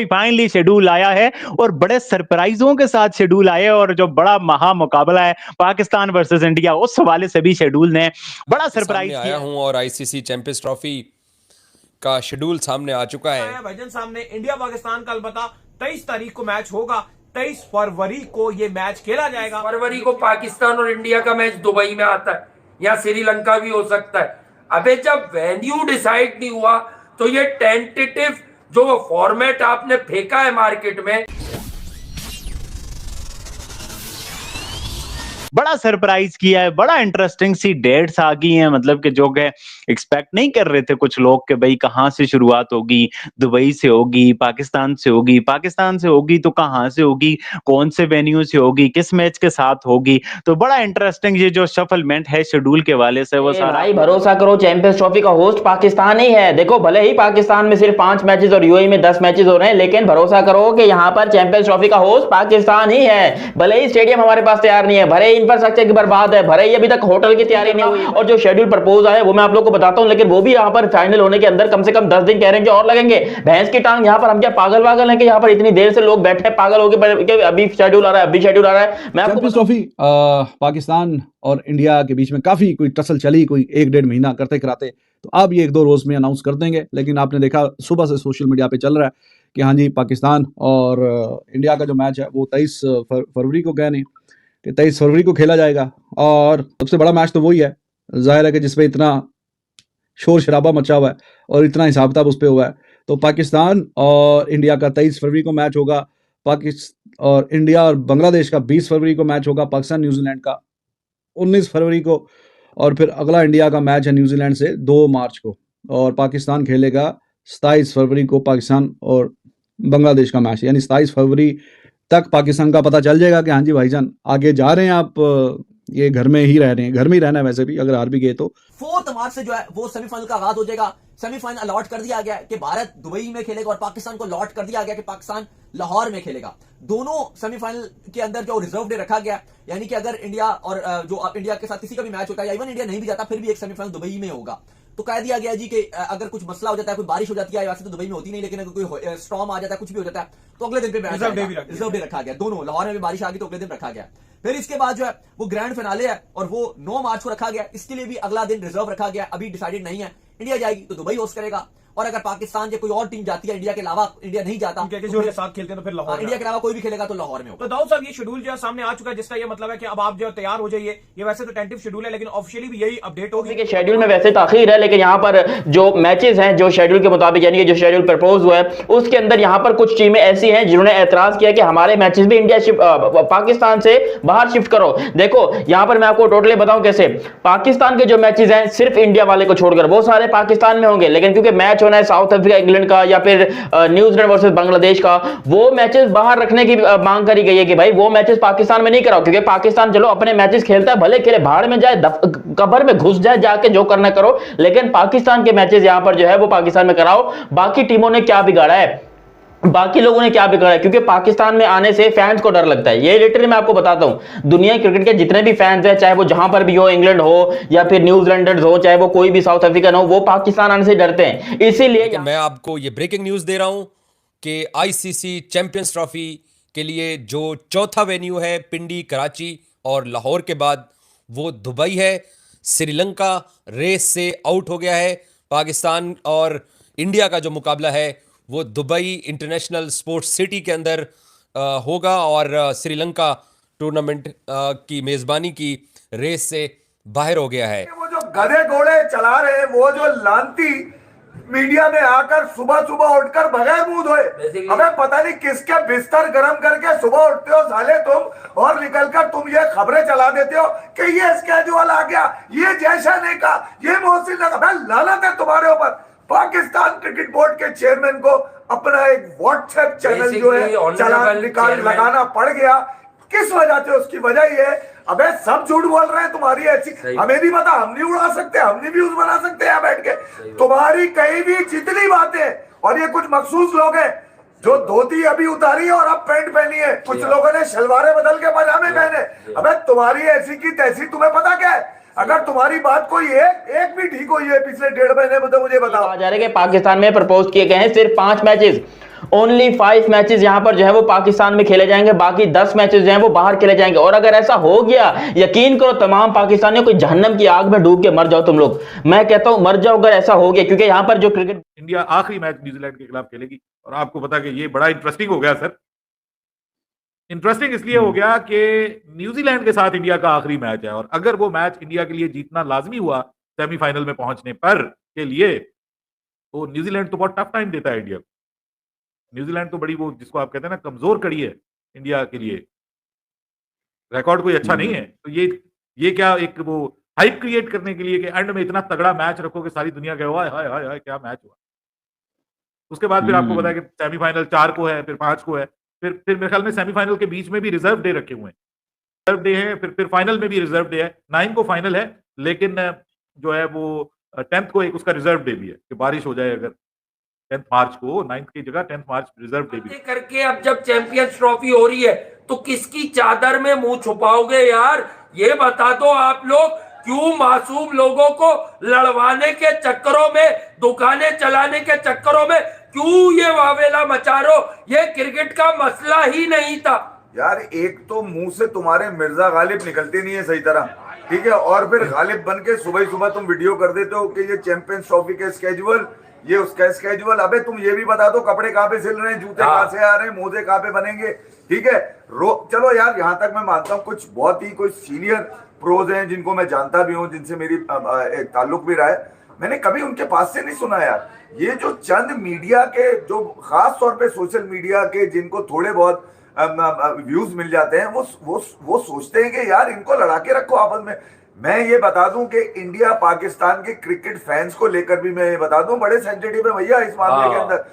Finally schedule आया है और बड़े सरप्राइजों के साथ शेड्यूल आए और जो बड़ा महा मुकाबला है पाकिस्तान वर्सेस इंडिया, उस हवाले से भी शेड्यूल ने बड़ा के सामने सरप्राइज आया किया। हूं और आईसीसी चैंपियंस ट्रॉफी का शेड्यूल सामने आ चुका है। भाईजान सामने इंडिया पाकिस्तान का अलबत्ता 23 तारीख को मैच होगा। 23 फरवरी को ये मैच खेला जाएगा। फरवरी को पाकिस्तान और इंडिया का मैच दुबई में आता है, या श्रीलंका भी हो सकता है। अबे जब वेन्यू डिसाइड नहीं हुआ तो ये टेंटेटिव जो फॉर्मेट आपने फेंका है मार्केट में, बड़ा सरप्राइज किया है। बड़ा इंटरेस्टिंग सी डेट्स आ गई हैं, मतलब कि जो कि एक्सपेक्ट नहीं कर रहे थे कुछ लोग कि भाई कहाँ से शुरुआत होगी, दुबई से होगी, पाकिस्तान से होगी, पाकिस्तान से होगी तो कहाँ से होगी, कौन से वेन्यू से होगी, किस मैच के साथ होगी। तो बड़ा इंटरेस्टिंग ये जो शफलमेंट है शेड्यूल के वाले से वो सारा। भाई भरोसा करो, चैंपियंस ट्रॉफी का होस्ट पाकिस्तान ही है। देखो भले ही पाकिस्तान में सिर्फ 5 मैचेस और यूएई में 10 मैचेस हो रहे हैं, लेकिन भरोसा करो कि यहाँ पर चैंपियंस ट्रॉफी का होस्ट पाकिस्तान ही है। भले ही स्टेडियम हमारे पास तैयार नहीं है, भले ही इंफ्रास्ट्रक्चर की बर्बाद है, भले ही अभी तक होटल की तैयारी नहीं हुई, और जो शेड्यूल प्रपोज आया वो मैं आप लोग को बताता हूँ, लेकिन वो भी यहाँ पर फाइनल होने के अंदर कम से कम 10 दिन कह रहे हैं कि और लगेंगे। भैंस की टांग, यहाँ पर हम क्या पागल वागल हैं कि यहाँ पर इतनी देर से लोग बैठे पागल हो गए, अभी शेड्यूल आ रहा है, अभी शेड्यूल आ रहा है। मैं चैंपियंस ट्रॉफी पाकिस्तान और इंडिया के बीच में काफी कोई टसल चली, कोई 1-1.5 महीना करते कराते, तो अब ये 1-2 रोज में अनाउंस कर देंगे। लेकिन आपने देखा सुबह से सोशल मीडिया पे चल रहा है कि हाँ जी पाकिस्तान और इंडिया का जो मैच है वो 23 फरवरी को गए नहीं कि 23 फरवरी को खेला जाएगा। और सबसे बड़ा मैच तो वही है, जाहिर है कि जिसपे इतना शोर शराबा मचा हुआ है और इतना हिसाब किताब उस पर हुआ है। तो पाकिस्तान और इंडिया का 23 फरवरी को मैच होगा, पाकिस्तान और इंडिया और बांग्लादेश का 20 फरवरी को मैच होगा, पाकिस्तान न्यूजीलैंड का 19 फरवरी को, और फिर अगला इंडिया का मैच है न्यूजीलैंड से 2 मार्च को, और पाकिस्तान खेलेगा 27 फरवरी को पाकिस्तान और बांग्लादेश का मैच। यानी 27 फरवरी तक पाकिस्तान का पता चल जाएगा कि हाँ जी भाईजान आगे जा रहे हैं आप, ये घर में ही रह रहे हैं, घर में ही रहना है वैसे भी अगर हार भी गए तो। 4 मार्च से जो है वो सेमीफाइनल का आगाज हो जाएगा। सेमीफाइनल अलॉट कर दिया गया है कि भारत दुबई में खेलेगा और पाकिस्तान को अलॉट कर दिया गया कि पाकिस्तान लाहौर में खेलेगा। दोनों सेमीफाइनल के अंदर जो रिजर्व डे रखा गया, यानी कि अगर इंडिया और जो इंडिया के साथ किसी का भी मैच होता है या इवन इंडिया नहीं भी जाता फिर भी एक सेमीफाइनल दुबई में होगा। तो कह दिया गया जी कि अगर कुछ मसला हो जाता है, कोई बारिश हो जाती है, वैसे तो दुबई में होती नहीं, लेकिन अगर कोई स्टॉर्म आ जाता है, कुछ भी हो जाता है, तो अगले दिन पे रिजर्व डे रखा गया। दोनों लाहौर में भी बारिश आ गई तो अगले दिन रखा गया। फिर इसके बाद जो है वो ग्रैंड फिनाले है और वो 9 मार्च को रखा गया, इसके लिए भी अगला दिन रिजर्व रखा गया। अभी डिसाइडेड नहीं है, इंडिया जाएगी तो दुबई होस्ट करेगा, और अगर पाकिस्तान या कोई और टीम जाती है इंडिया के अलावा, इंडिया नहीं जाता तो जो साथ खेलते हैं तो फिर लाहौर, इंडिया के अलावा कोई भी खेलेगा तो लाहौर में होगा। तो दाऊद साहब ये शेड्यूल जो है सामने आ चुका है, जिसका ये मतलब है कि अब आप जो तैयार हो जाइए। ये वैसे तो टेंटिव शेड्यूल है, लेकिन ऑफिशियली भी यही अपडेट होगी। शेड्यूल में वैसे ताखीर है, लेकिन यहाँ पर जो मैचेस हैं जो शेड्यूल के मुताबिक, यानी कि जो शेड्यूल प्रपोज हुआ है उसके अंदर यहाँ पर कुछ टीमें ऐसी हैं जिन्होंने एतराज किया कि हमारे मैचेस भी इंडिया पाकिस्तान से बाहर शिफ्ट करो। देखो यहाँ पर मैं आपको टोटली बताऊं कैसे, पाकिस्तान के जो मैचेस हैं सिर्फ इंडिया वाले को छोड़कर वो सारे पाकिस्तान में होंगे, लेकिन क्योंकि मैच होना है साउथ अफ्रीका इंग्लैंड का या फिर न्यूजीलैंड वर्सेस बांग्लादेश का, वो मैचेस बाहर रखने की मांग करी गई है कि भाई वो मैचेस पाकिस्तान में नहीं कराओ, क्योंकि पाकिस्तान चलो अपने मैचेस खेलता है, भले खेले, भाड़ में जाए, कब्र में घुस जाए, जाके जो करना करो, लेकिन पाकिस्तान के मैचेस यहां पर जो है वो पाकिस्तान में कराओ। बाकी टीमों ने क्या बिगाड़ा है, बाकी लोगों ने क्या बिगाड़ा है, क्योंकि पाकिस्तान में आने से फैंस को डर लगता है। ये लिटरली मैं आपको बताता हूं, दुनिया क्रिकेट के जितने भी फैंस हैं, चाहे वो जहां पर भी हो, इंग्लैंड हो या फिर न्यूजीलैंडर्स हो, चाहे वो कोई भी साउथ अफ्रीकन हो, वो पाकिस्तान आने से डरते हैं। इसीलिए मैं आपको ये ब्रेकिंग न्यूज दे रहा हूं कि आईसीसी चैंपियंस ट्रॉफी के लिए जो चौथा वेन्यू है पिंडी, कराची और लाहौर के बाद वो दुबई है। श्रीलंका रेस से आउट हो गया है। पाकिस्तान और इंडिया का जो मुकाबला है वो दुबई इंटरनेशनल स्पोर्ट्स सिटी के अंदर होगा, और श्रीलंका टूर्नामेंट की मेजबानी की रेस से बाहर हो गया है। वो जो गधे घोड़े चला रहे हैं, वो जो लांती मीडिया में आकर सुबह सुबह उठकर बगैर मुंह धोए, हमें पता नहीं किसके बिस्तर गर्म करके सुबह उठते हो साले तुम, और निकलकर तुम ये खबरें चला देते हो कि ये स्केड्यूल आ गया, ये जैसा ने कहा, ये मोहसिन ने कहा। लानत है तुम्हारे ऊपर। पाकिस्तान क्रिकेट बोर्ड के चेयरमैन को अपना एक व्हाट्सएप चैनल जो है लगाना पड़ गया। किस वजह से? उसकी वजह ये, अबे सब झूठ बोल रहे हैं तुम्हारी ऐसी, हमें भी पता, हम नहीं उड़ा सकते, हम नहीं व्यूज बना सकते यहाँ बैठ के। तुम्हारी कहीं भी जितनी बातें, और ये कुछ मखसूस लोग हैं जो धोती अभी उतारी है और अब पैंट पहनी है, कुछ लोगों ने शलवारें बदल के पजामे पहने। अबे तुम्हारी ऐसी की तैसी, तुम्हें पता क्या है? अगर तुम्हारी बात कोई एक भी ठीक हुई है पिछले 1.5 महीने में तो मुझे बताओ। जा रहे कि पाकिस्तान में प्रपोज किए गए हैं सिर्फ 5 मैचेस, ओनली 5 मैचेस यहां पर जो है वो पाकिस्तान में खेले जाएंगे, बाकी 10 मैचेस जो है वो बाहर खेले जाएंगे। और अगर ऐसा हो गया, यकीन करो तमाम पाकिस्तानियों को जहन्नम की आग में डूब के मर जाओ तुम लोग। मैं कहता हूं मर जाओ अगर ऐसा हो गया, क्योंकि यहां पर जो क्रिकेट इंडिया आखिरी मैच न्यूजीलैंड के खिलाफ खेलेगी। और आपको पता कि ये बड़ा इंटरेस्टिंग हो गया सर। इंटरेस्टिंग इसलिए हो गया कि न्यूजीलैंड के साथ इंडिया का आखिरी मैच है, और अगर वो मैच इंडिया के लिए जीतना लाजमी हुआ सेमीफाइनल में पहुंचने पर के लिए, तो न्यूजीलैंड तो बहुत टफ टाइम देता है इंडिया को। न्यूजीलैंड तो बड़ी, वो जिसको आप कहते हैं ना, कमजोर कड़ी है इंडिया के लिए। रिकॉर्ड कोई अच्छा नहीं है। तो ये क्या एक वो हाइप क्रिएट करने के लिए कि एंड में इतना तगड़ा मैच रखोगे, सारी दुनिया कहे हाय हाय हाय हाय क्या मैच हुआ। उसके बाद फिर आपको पता है कि सेमीफाइनल 4 को है, फिर 5 को है, फिर मेरे ख्याल में सेमीफाइनल के बीच में भी रिजर्व डे रखे हुए हैं। रिजर्व डे है, फिर फाइनल में भी रिजर्व डे है। 9 को फाइनल है, लेकिन जो है वो 10th को एक उसका रिजर्व डे भी है कि बारिश हो जाए अगर 10th मार्च को, 9th की जगह 10th मार्च रिजर्व डे भी करके। अब जब चैंपियंस ट्रॉफी हो रही है तो किसकी चादर में मुंह छुपाओगे यार, ये बता दो आप लोग। क्यों मासूम लोगों को लड़वाने के चक्करों में, दुकानें चलाने के चक्करों में क्यों ये वावेला मचा रहे हो? ये क्रिकेट का मसला ही नहीं था यार। एक तो मुंह से तुम्हारे मिर्जा गालिब निकलते नहीं है सही तरह, ठीक है, और फिर गालिब बन के सुबह सुबह तुम वीडियो कर देते हो कि ये चैंपियंस ट्रॉफी के स्केजुअल, ये उसका स्केजुअल। अबे तुम ये भी बता दो कपड़े कहाँ पे सिल रहे हैं, जूते कहाँ से आ रहे हैं, मोजे कहाँ पे बनेंगे, ठीक है। चलो यार, यहाँ तक मैं मानता हूँ कुछ बहुत ही कोई सीनियर प्रोज हैं जिनको मैं जानता भी हूँ, जिनसे मेरी एक ताल्लुक भी रहा है, मैंने कभी उनके पास से नहीं सुना यार। ये जो चंद मीडिया के, जो खास तौर पे सोशल मीडिया के, जिनको थोड़े बहुत व्यूज मिल जाते हैं, वो सोचते हैं कि यार इनको लड़ा के रखो आपस में। मैं ये बता दूं कि इंडिया पाकिस्तान के क्रिकेट फैंस को लेकर भी मैं ये बता दूं, बड़े सेंसिटिव है भैया इस मामले के अंदर।